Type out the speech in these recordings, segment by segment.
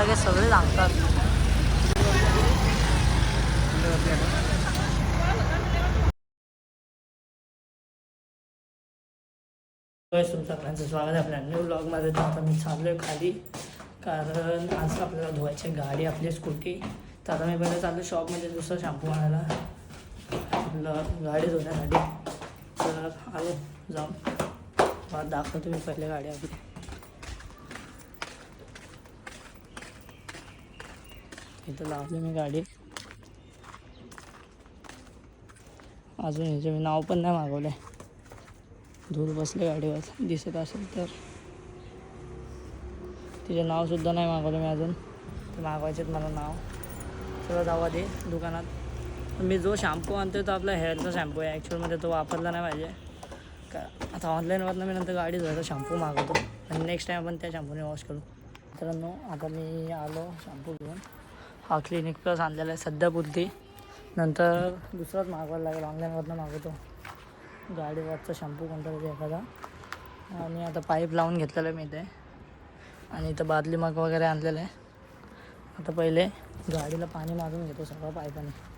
लगेच सगळे सांगतात. तुमचं सगळ्यांचं स्वागत आहे आपल्या न्यू ब्लॉगमध्ये. तर आता मी चाललो आहे खाली, कारण आज आपल्याला धुवायची गाडी आपली स्कूटी. तर आता मी पहिले चाललो शॉपमध्ये दुसरा शॅम्पू आणायला आपलं गाडी धुण्यासाठी. तर आलो जाऊन मला दाखवतो मी पहिले गाडी आपली. इथं लावली मी गाडी. अजून ह्याचे मी नाव पण नाही मागवलं आहे. धूळ बसले गाडीवर दिसत असेल तर. तिचे नावसुद्धा नाही मागवलं मी अजून. ते मागवायचे मला नाव. चला जाऊ दे दुकानात. मी जो शॅम्पू आणतो तो आपला हेअरचा शॅम्पू आहे. ॲक्च्युअलमध्ये तो वापरला नाही पाहिजे का. आता ऑनलाईनवरनं मी नंतर गाडी धुवायचा शॅम्पू मागवतो आणि नेक्स्ट टाईम आपण त्या शॅम्पूने वॉश करू. मित्रांनो आता मी आलो शॅम्पू घेऊन. हा क्लिनिक प्लस आणलेला आहे सध्या पुरती. नंतर दुसराच मागवायला लागेल, ऑनलाईनवरनं मागवतो गाडीवरचा शॅम्पू कोणता तरी एखादा. आणि आता पाईप लावून घेतलेलं आहे मी इथे. आणि इथं बादली मग वगैरे आणलेलं आहे. आता पहिले गाडीला पाणी मारून घेतो सगळं पाईपाने.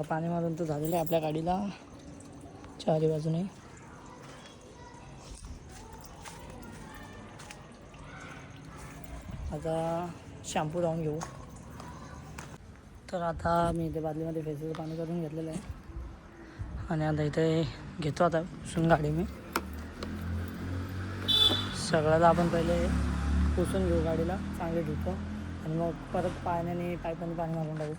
पाणी मारून तर झालेलं आहे आपल्या गाडीला चारी बाजूने. आता शॅम्पू लावून घेऊ. तर आता मी इथे बादलीमध्ये फेसाचं पाणी करून घेतलेलं आहे. आणि आता इथे घेतो आता पुसून गाडी मी. सगळ्याला आपण पहिले पुसून घेऊ गाडीला, चांगले धुतो आणि मग परत पाण्याने पाईपाने पाणी मारून टाकू.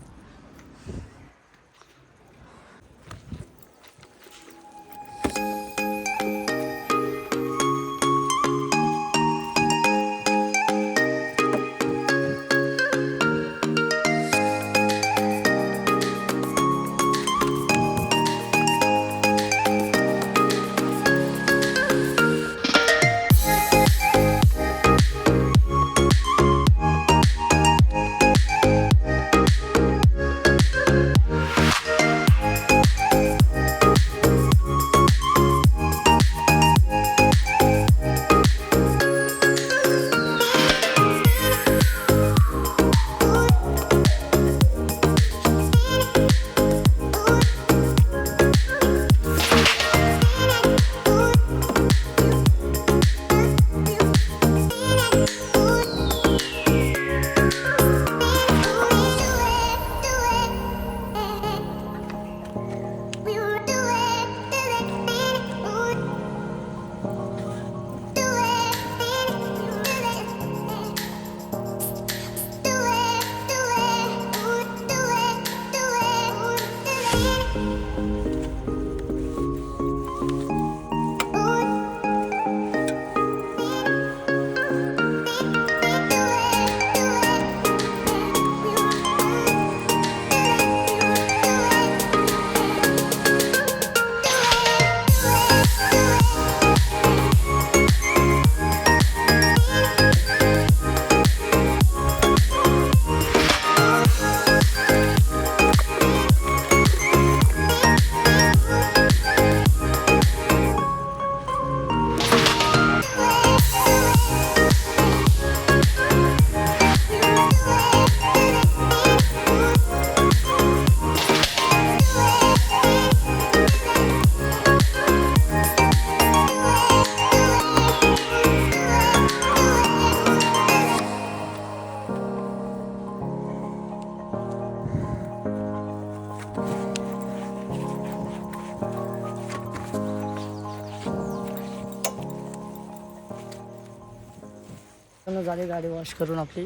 झाली गाडी वॉश करून आपली,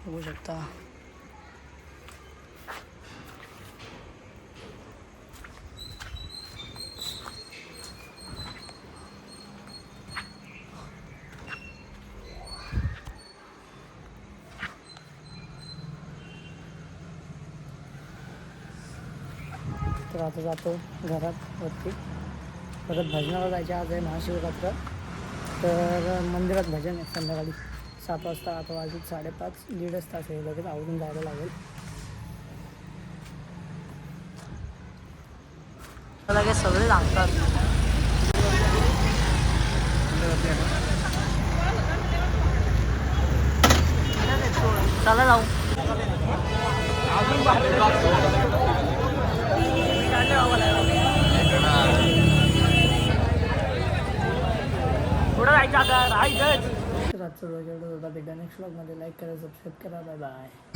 बघू शकता. तर आता जातो घरात वरती. परत भजनाला जायचे, आज आहे महाशिवरात्र. तर मंदिरात भजन आहे संध्याकाळी 7 वाजता. आता वाजून 5:30, 1.5 तास आहे. लगेच आवरून जायला लागेल. लगेच सगळे लागतात. चला जाऊ. पुढं जायचं आता, राहायचंच. रातचं एवढं होता. भेटा नेक्स्ट व्लॉगमध्ये. लाईक करा, सबस्क्राईब करा. Bye bye.